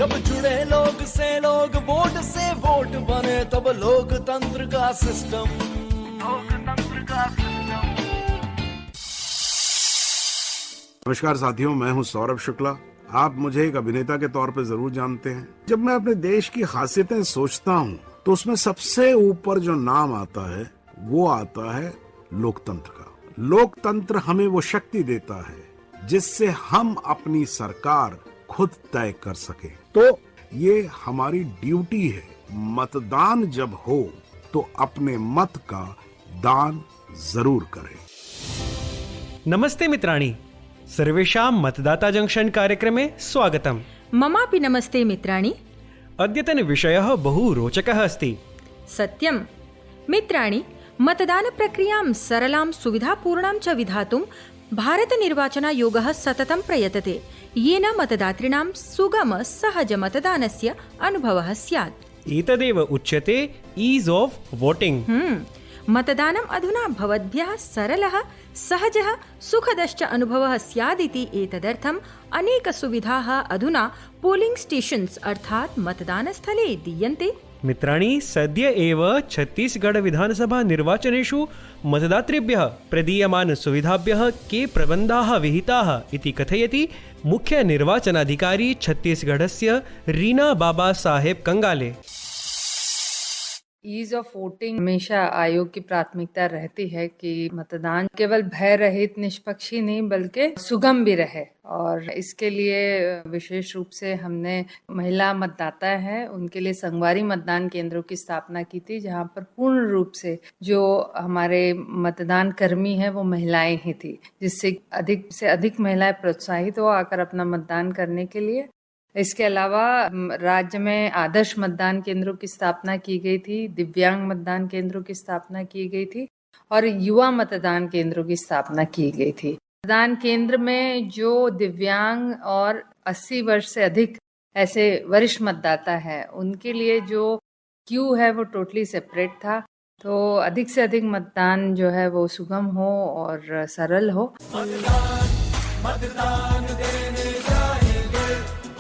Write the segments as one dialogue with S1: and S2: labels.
S1: जब जुड़े लोग से लोग, वोट से वोट बने, तब लोकतंत्र का सिस्टम।
S2: नमस्कार साथियों, मैं हूं सौरभ शुक्ला। आप मुझे एक अभिनेता के तौर पे जरूर जानते हैं। जब मैं अपने देश की खासियतें सोचता हूं तो उसमें सबसे ऊपर जो नाम आता है वो आता है लोकतंत्र का। लोकतंत्र हमें वो शक्ति देता है जिससे हम अपनी सरकार खुद तय कर सके। तो ये हमारी ड्यूटी है। मतदान जब हो तो अपने मत का दान जरूर करें।
S3: नमस्ते मित्राणि, सर्वेषां मतदाता जंक्शन कार्यक्रमे स्वागतम्।
S4: ममापि नमस्ते मित्राणि।
S3: अद्यतन विषयः बहु रोचकः अस्ति।
S4: सत्यं मित्राणि, मतदानप्रक्रियां सरलां सुविधापूर्णां च विधातुं भारतनिर्वाचनायोगः सततं प्रयतते, येन मतदातॄणां सुगम सहज मतदानस्य अनुभवः स्यात्।
S3: एतदेव उच्यते ईज़ ऑफ वोटिंग।
S4: मतदानम् अधुना भवद्भ्यः सरलः, सहजः, सुखदश्च अनुभवः स्यादिति एतदर्थम् अनेकसुविधाः अधुना पोलिंग स्टेशन्स् अर्थात् मतदानस्थले दीयन्ते।
S3: मित्राणि, सद्य एव छत्तीसगढ़ विधानसभा निर्वाचनेषु मतदातृभ्यः प्रदीयमान सुविधाभ्यः के प्रबन्धाः विहिताः इति कथयति मुख्य निर्वाचनाधिकारी छत्तीसगढ़स्य Reena Baba Saheb Kangale.
S5: Ease of voting हमेशा आयोग की प्राथमिकता रहती है कि मतदान केवल भय रहित, निष्पक्ष ही नहीं बल्कि सुगम भी रहे, और इसके लिए विशेष रूप से हमने महिला मतदाता हैं उनके लिए संगवारी मतदान केंद्रों की स्थापना की थी, जहां पर पूर्ण रूप से जो हमारे मतदान कर्मी हैं वो महिलाएं ही थी, जिससे अधिक से अधिक महिलाएं प्रोत्साहित हो आकर अपना मतदान करने के लिए। इसके अलावा राज्य में आदर्श मतदान केंद्रों की स्थापना की गई थी, दिव्यांग मतदान केंद्रों की स्थापना की गई थी और युवा मतदान केंद्रों की स्थापना की गई थी। मतदान केंद्र में जो दिव्यांग और 80 वर्ष से अधिक ऐसे वरिष्ठ मतदाता है उनके लिए जो क्यू है वो टोटली सेपरेट था, तो अधिक से अधिक मतदान जो है वो सुगम हो और सरल हो।
S1: मतदान देने जाएंगे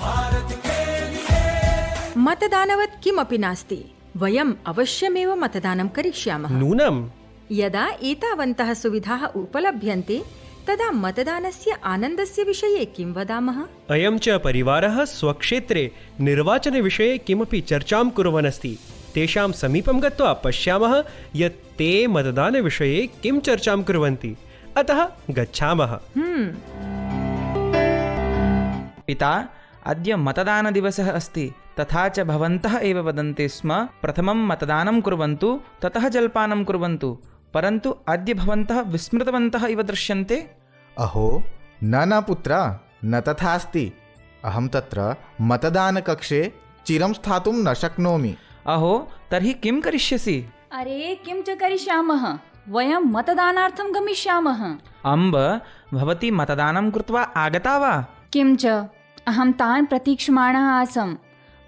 S1: भारत के लिए।
S4: मतदानवत् किमपि नास्ति, वयम् अवश्यमेव मतदानं करिष्यामः।
S3: नूनम्
S4: यदा एतावन्तः सुविधाः उपलभ्यन्ते तदा मतदानस्य आनन्दस्य विषये किं वदामः।
S3: अयं च परिवारः स्वक्षेत्रे निर्वाचनविषये किमपि चर्चां कुर्वन् अस्ति। तेषां समीपं गत्वा पश्यामः यत् ते मतदानविषये किं चर्चां कुर्वन्ति। अतः गच्छामः।
S6: पिता, अद्य मतदानदिवसः अस्ति, तथा च भवन्तः एव वदन्ति स्म प्रथमं मतदानं कुर्वन्तु ततः जलपानं कुर्वन्तु, परन्तु अद्य भवन्तः विस्मृतवन्तः इव दृश्यन्ते।
S7: अहो न पुत्र, न तथास्ति। अहं तत्र मतदानकक्षे चिरं स्थातुं न शक्नोमि।
S6: अहो, तर्हि किं करिष्यसि?
S8: अरे किं च करिष्यामः, वयं मतदानार्थं गमिष्यामः।
S6: अम्ब, भवती मतदानं कृत्वा आगता वा?
S8: किं च, अहं तान् प्रतीक्षमाणः आसम्।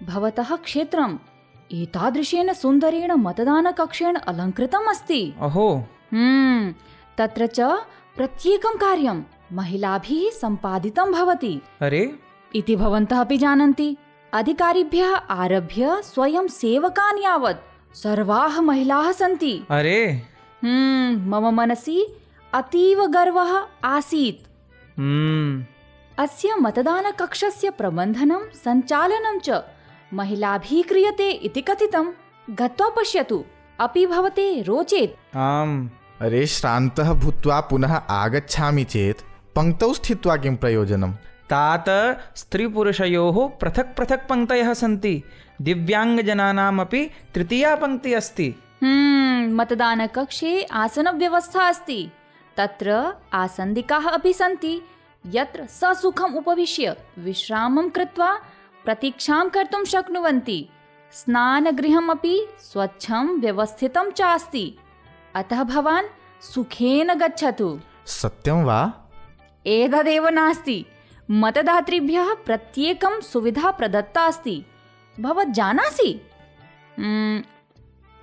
S8: भवतः क्षेत्रम् एतादृशेन सुन्दरेण मतदानकक्षेण अलङ्कृतम् अस्ति।
S6: अहो।
S8: तत्र च प्रत्येकं कार्यं महिलाभिः सम्पादितं भवति।
S6: अरे,
S8: इति भवन्तः अपि जानन्ति। अधिकारिभ्यः आरभ्य स्वयं सेवकान् यावत् सर्वाः महिलाः सन्ति।
S6: अरे,
S8: मम मनसि अतीव गर्वः आसीत्। अस्य मतदानकक्षस्य प्रबन्धनं सञ्चालनं च महिलाभिः क्रियते इति कथितं। गत्वा पश्यतु, अपि भवते रोचेत्।
S6: आम्।
S7: अरे, श्रान्तः भूत्वा पुनः आगच्छामि चेत् पङ्क्तौ स्थित्वा किं प्रयोजनम्?
S6: तात स्त्रीपुरुषयोः पृथक् पृथक् पङ्क्तयः सन्ति। दिव्याङ्गजनानामपि तृतीया पङ्क्तिः अस्ति।
S8: मतदानकक्षे आसनव्यवस्था अस्ति। तत्र आसन्दिकाः अपि सन्ति, यत्र ससुखम् उपविश्य विश्रामं कृत्वा प्रतीक्षां कर्तुं शक्नुवन्ति। स्नानगृहमपि स्वच्छं व्यवस्थितं च अस्ति, अतः भवान् सुखेन गच्छतु।
S7: सत्यं वा?
S8: एतदेव नास्ति, मतदातृभ्यः प्रत्येकं सुविधा प्रदत्ता अस्ति। भवत् जानासि,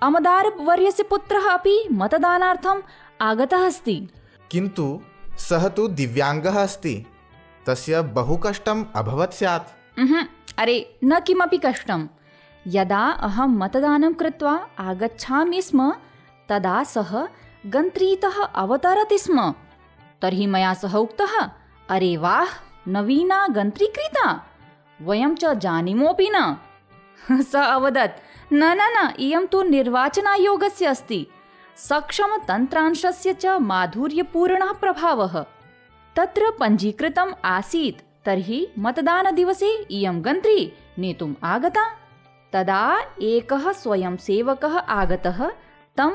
S8: अमदार वर्यस्य पुत्रः अपि मतदानार्थम् आगतः अस्ति।
S7: किन्तु सः तु दिव्याङ्गः अस्ति, तस्य बहु कष्टम् अभवत् स्यात्।
S8: अरे न किमपि कष्टं। यदा अहं मतदानं कृत्वा आगच्छामि स्म तदा सः गन्त्रीतः अवतरति स्म। तर्हि मया सह उक्तः, अरे वाह, नवीना गन्त्री क्रीता, वयं च जानीमोऽपि न। सः अवदत्, न, इयं तु निर्वाचनायोगस्य अस्ति, सक्षमतन्त्रांशस्य च माधुर्यपूर्णः प्रभावः। तत्र पञ्जीकृतम् आसीत्, तर्हि मतदानदिवसे इयं गन्त्री नेतुम् आगता। तदा एकः स्वयंसेवकः आगतः तं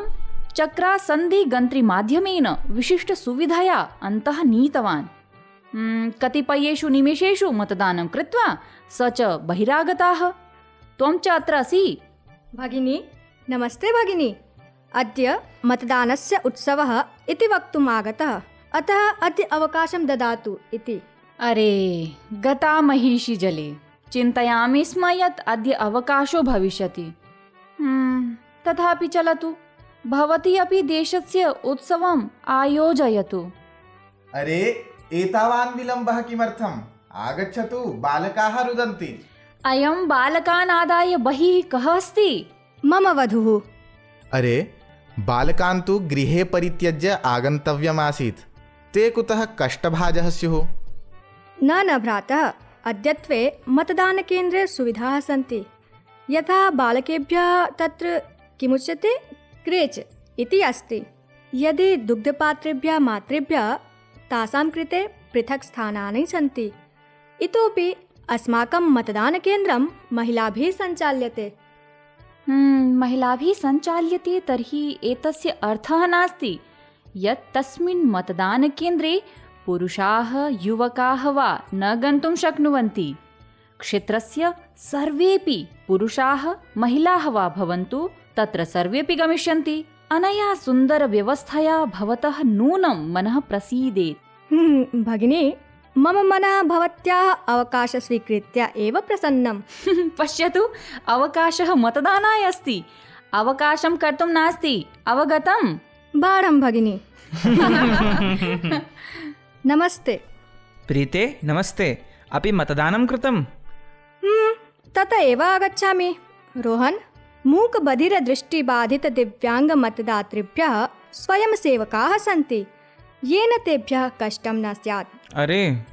S8: चक्रासन्धिगन्त्रीमाध्यमेन विशिष्टसुविधया अन्तः नीतवान्। कतिपयेषु निमेषेषु मतदानं कृत्वा स च बहिरागताः। त्वं च अत्र असि।
S9: भगिनी, नमस्ते भगिनी। अद्य मतदानस्य उत्सवः इति वक्तुम् आगतः, अतः अद्य अवकाशं ददातु इति।
S8: अरे, गता महिषी जले। चिन्तयामि स्म यत् अद्य अवकाशो भविष्यति। तथापि चलतु, भवती अपि देशस्य उत्सवम् आयोजयतु।
S7: अरे, एतावान् विलम्बः किमर्थम्? आगच्छतु, बालकाः रुदन्ति।
S8: अयं बालकान् आदाय बहिः कः अस्ति?
S9: मम वधूः।
S7: अरे, बालकान् तु गृहे परित्यज्य आगन्तव्यमासीत्। ते कुतः कष्टभाजः स्युः?
S9: न भ्रातः, अद्यत्वे मतदानकेन्द्रे सुविधाः सन्ति। यथा बालकेभ्यः तत्र किमुच्यते, क्रेच् इति अस्ति। यदि दुग्धपात्रेभ्यः मातृभ्यः तासां कृते पृथक् स्थानानि सन्ति। इतोपि अस्माकं मतदानकेन्द्रं महिलाभिः सञ्चाल्यते।
S8: महिलाभिः सञ्चाल्यते, तर्हि एतस्य अर्थः नास्ति यत् तस्मिन् मतदानकेन्द्रे पुरुषाः युवकाः वा न गन्तुं शक्नुवन्ति। क्षेत्रस्य सर्वेपि पुरुषाः महिलाः वा भवन्तु, तत्र सर्वेपि गमिष्यन्ति। अनया सुन्दरव्यवस्थया भवतः नूनं मनः प्रसीदेत्।
S9: भगिनी, मम मनः भवत्याः अवकाशं स्वीकृत्य एव प्रसन्नम्।
S8: पश्यतु, अवकाशः मतदानाय अस्ति, अवकाशं कर्तुं नास्ति, अवगतम्?
S9: बाढं भगिनी। नमस्ते।
S6: प्रीते, नमस्ते। अपि मतदानं कृतं?
S9: तत एव आगच्छामि। रोहन्, मूकबधिरदृष्टिबाधितदिव्याङ्गमतदातृभ्यः स्वयंसेवकाः सन्ति, येन तेभ्यः कष्टं न स्यात्।
S6: अरे,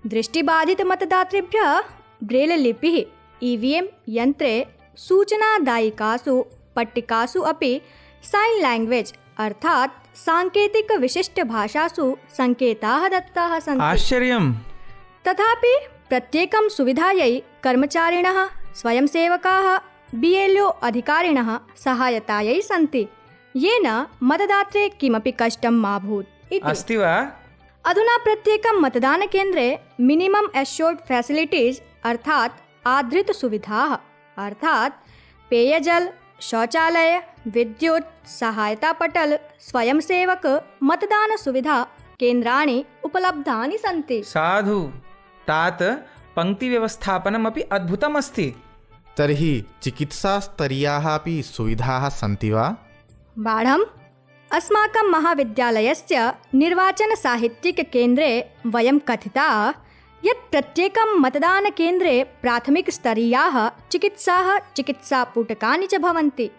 S9: दृष्टिबाधितमतदातृभ्यः ब्रेललिपिः EVM यन्त्रे सूचनादायिकासु पट्टिकासु अपि साइन लैंग्वेज अर्थात् सांकेतिकविशिष्टभाषासु संकेताः दत्ताः सन्ति।
S6: आश्चर्यम्।
S9: तथापि प्रत्येकं सुविधायै कर्मचारिणः, स्वयंसेवकाः, BLO अधिकारिणः सहायतायै सन्ति, येन मतदात्रे किमपि कष्टं मा भूत् इति।
S6: अस्ति वा?
S9: अधुना प्रत्येकं मतदानकेन्द्रे मिनिमम एश्योर्ड फैसिलिटीज अर्थात् आधृत सुविधाः अर्थात् पेयजल, शौचालय, विद्युत्, सहायता पटल, स्वयंसेवक, मतदान सुविधा केन्द्राणि उपलब्धानि सन्ति।
S6: साधु, तात पङ्क्तिव्यवस्थापनमपि अद्भुतम् अस्ति।
S7: तर्हि चिकित्सास्तरीयाः अपि सुविधाः सन्ति वा?
S9: बाढम्, अस्माकं महाविद्यालयस्य निर्वाचनसाहित्यिककेन्द्रे वयं कथिताः यत् प्रत्येकं मतदानकेन्द्रे प्राथमिकस्तरीयाः चिकित्साः, चिकित्सापूटकानि च भवन्ति।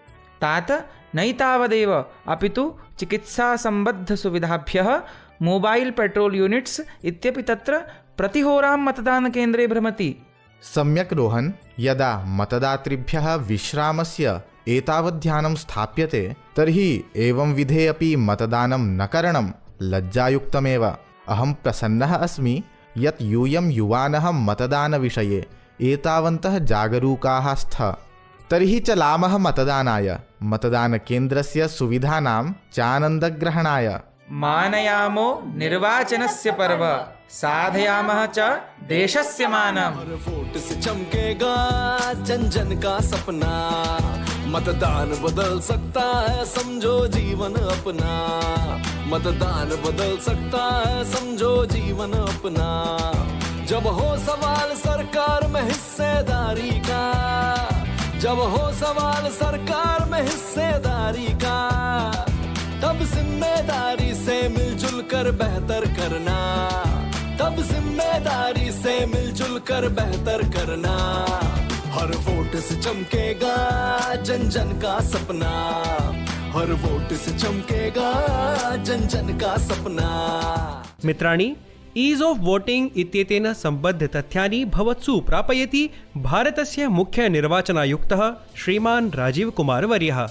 S6: तात नैतावदेव, अपि तु चिकित्सासम्बद्धसुविधाभ्यः मोबाइल पेट्रोल यूनिट्स् इत्यपि तत्र प्रतिहोरां मतदानकेन्द्रे भ्रमति।
S7: सम्यक् रोहन्, यदा मतदातृभ्यः विश्रामस्य एतावत् ध्यानं स्थाप्यते तर्हि एवं विधे अपि मतदानं न करणं लज्जायुक्तमेव। अहं प्रसन्नः अस्मि यत् यूयं युवानः मतदानविषये एतावन्तः जागरूकाः स्तः। तर्हि चलामः मतदानाय, मतदानकेन्द्रस्य सुविधानां चानन्दग्रहणाय।
S6: मानयामो निर्वाचनस्य पर्व, साधयामः च देशस्य मानम्।
S1: हर वोट से चमकेगा जन जन का सपना, मतदान बदल सकता है समझो जीवन अपना, मतदान बदल सकता है समझो जीवन अपना। जब हो सवाल सरकार में हिस्सेदारी का, जब हो सवाल सरकार में हिस्सेदारी का, तब जिम्मेदारी से मिलजुल कर बेहतर करना, तब जिम्मेदारी से मिलजुल कर बेहतर करना, हर वोट से चमकेगा जन जन का सपना, हर वोट से चमकेगा जन जन का सपना।
S3: मित्राणि, ईज ऑफ वोटिंग इत्येतेन सम्बद्ध तथ्यानि भवत्सु प्रापयति भारतस्य मुख्य निर्वाचनायुक्तः श्रीमान राजीव कुमार वर्यः।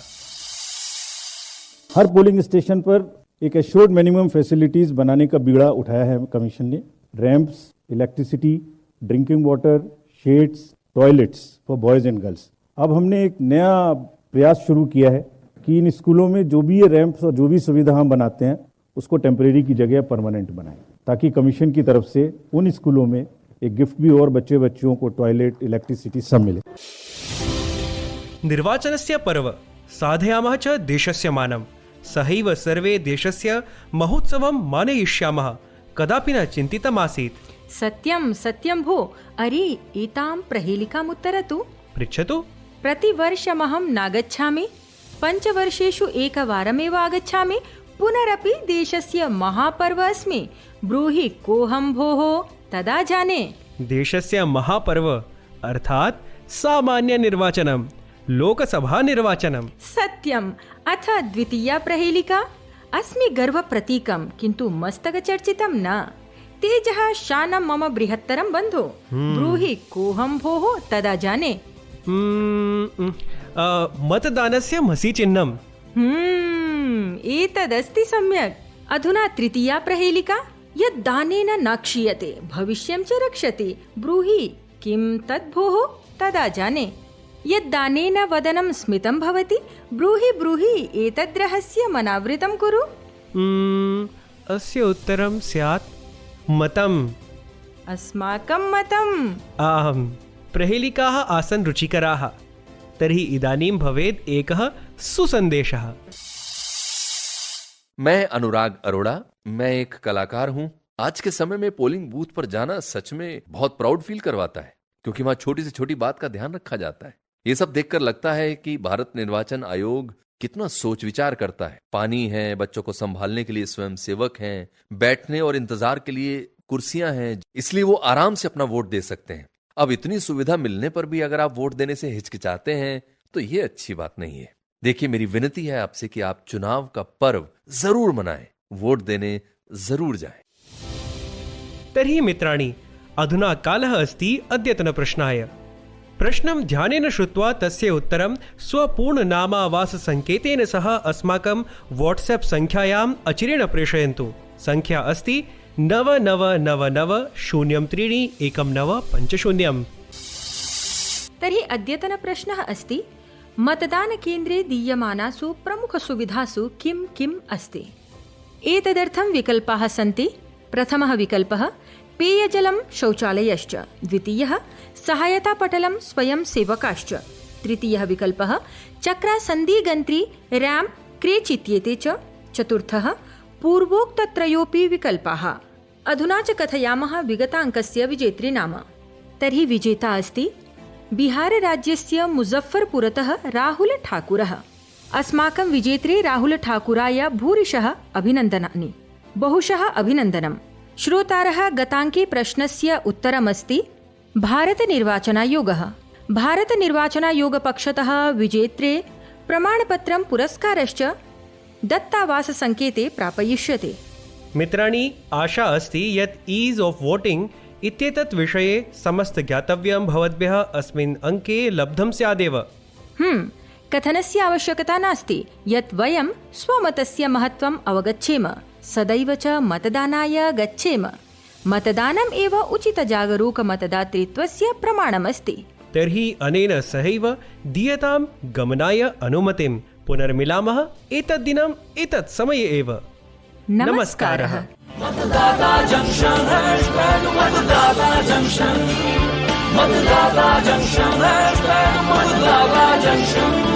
S10: हर पोलिंग स्टेशन पर एक एश्योर्ड मिनिमम फैसिलिटीज बनाने का बीड़ा उठाया है कमीशन ने। Ramps, electricity, drinking water, shades, toilets for boys and girls. अब हमने एक नया प्रयास शुरू किया है कि इन स्कूलों में जो भी ये रैंप्स और जो भी सुविधा हम बनाते हैं उसको टेम्परेरी की जगह परमानेंट बनाएं, ताकि कमीशन की तरफ से उन स्कूलों में एक गिफ्ट भी और बच्चों को टॉयलेट, इलेक्ट्रिसिटी सब मिले।
S3: निर्वाचनस्य पर्व साधयामः च देशस्य मानं, सहैव सर्वे देशस्य महोत्सवं मानयिष्यामः, कदापि न चिन्तितमासीत्।
S4: सत्यं सत्यं भो। अरे एतां प्रहेलिकाम् उत्तरतु।
S3: पृच्छतु।
S4: प्रतिवर्षमहं नागच्छामि, 5 वर्षेषु एकवारमेव आगच्छामि, पुनरपि देशस्य महापर्व अस्मि, ब्रूहि कोऽहं भोः तदा जाने।
S3: देशस्य महापर्व अर्थात् सामान्य निर्वाचनं, लोकसभा निर्वाचनं।
S4: सत्यम्। अथ द्वितीया प्रहेलिका। अस्मि गर्वप्रतीकं, किन्तु मस्तकचर्चितं न। तेजः शानं मम बृहत्तरं बन्धो, ब्रूहि कोऽहं भोः तदा जाने।
S3: मतदानस्य मसीचिह्नम्।
S4: एतदस्ति सम्यक्। अधुना तृतीया प्रहेलिका। यद् दानेन न क्षीयते भविष्यं च रक्षति, ब्रूहि किं तद् भोः तदा जाने। यद् दानेन वदनं स्मितं भवति, ब्रूहि ब्रूहि एतद् रहस्यम् अनावृतं कुरु।
S3: अस्य उत्तरं स्यात् मतम्।
S4: अस्माकं मतम्।
S3: आम्, प्रहेलिकाः आसन् रुचिकराः। तर्हि इदानीं भवेत् एकः सुसन्देशः।
S11: मैं अनुराग अरोड़ा, मैं एक कलाकार हूं। आज के समय में पोलिंग बूथ पर जाना सच में बहुत प्राउड फील करवाता है, क्योंकि वहां छोटी से छोटी बात का ध्यान रखा जाता है। ये सब देखकर लगता है कि भारत निर्वाचन आयोग कितना सोच विचार करता है। पानी है, बच्चों को संभालने के लिए स्वयं सेवक हैं, बैठने और इंतजार के लिए कुर्सियां हैं, इसलिए वो आराम से अपना वोट दे सकते हैं। अब इतनी सुविधा मिलने पर भी अगर आप वोट देने से हिचकिचाते हैं तो ये अच्छी बात नहीं है। देखिए, मेरी विनती है आपसे कि आप चुनाव का पर्व जरूर मनाएं, वोट देने जरूर जाएं।
S3: तर्हि मित्राणि, अधुना कालः अस्ति अद्यतनप्रश्नाय। प्रश्नं ध्यानेन श्रुत्वा तस्य उत्तरं स्वपूर्णनामावाससङ्केतेन सह अस्माकं वाट्सएप सङ्ख्यायाम् अचिरेण प्रेषयन्तु। सङ्ख्या अस्ति 9999031950।
S4: तर्हि अद्यतनप्रश्नः अस्ति, मतदानकेन्द्रे दीयमानासु प्रमुखसुविधासु किं किम् अस्ति? एतदर्थं विकल्पाः सन्ति। प्रथमः विकल्पः पेयजलं शौचालयश्च, द्वितीयः सहायतापटलं स्वयंसेवकाश्च, तृतीयः विकल्पः चक्रासन्धिगन्त्री रैम्प क्रेच इत्येते च, चतुर्थः पूर्वोक्तत्रयोऽपि विकल्पाः। अधुना च कथयामः विगताङ्कस्य विजेत्री नाम। तर्हि विजेता अस्ति बिहारराज्यस्य मुजफ्फरपुरतः राहुल ठाकुरः। अस्माकं विजेत्रे राहुल ठाकुराय भूरिशः अभिनन्दनानि, बहुशः अभिनन्दनम्। श्रोतारः, गताङ्के प्रश्नस्य उत्तरमस्ति भारतनिर्वाचनायोगः। भारतनिर्वाचनायोगपक्षतः विजेत्रे प्रमाणपत्रं पुरस्कारश्च दत्तावाससङ्केते प्रापयिष्यते।
S3: मित्राणि, आशा अस्ति यत् ईज ऑफ वोटिंग इत्येतत् विषये समस्त ज्ञातव्यं भवद्भ्यः अस्मिन् अङ्के लब्धं स्यादेव।
S4: कथनस्य आवश्यकता नास्ति। यत् वयं स्वमतस्य महत्त्वम् अवगच्छेम, सदैव च मतदानाय गच्छेम। मतदानम् एव उचितजागरूकमतदातृत्वस्य प्रमाणमस्ति।
S3: तर्हि अनेन सहैव दीयतां गमनाय अनुमतिं। पुनर्मिलामः एतद्दिनम् एतत् समये एव। नमस्कारः।
S1: मतदाता जंक्शन, मतदाता जंक्शन, मतदाता जंक्शन, मतदाता जंक्शन।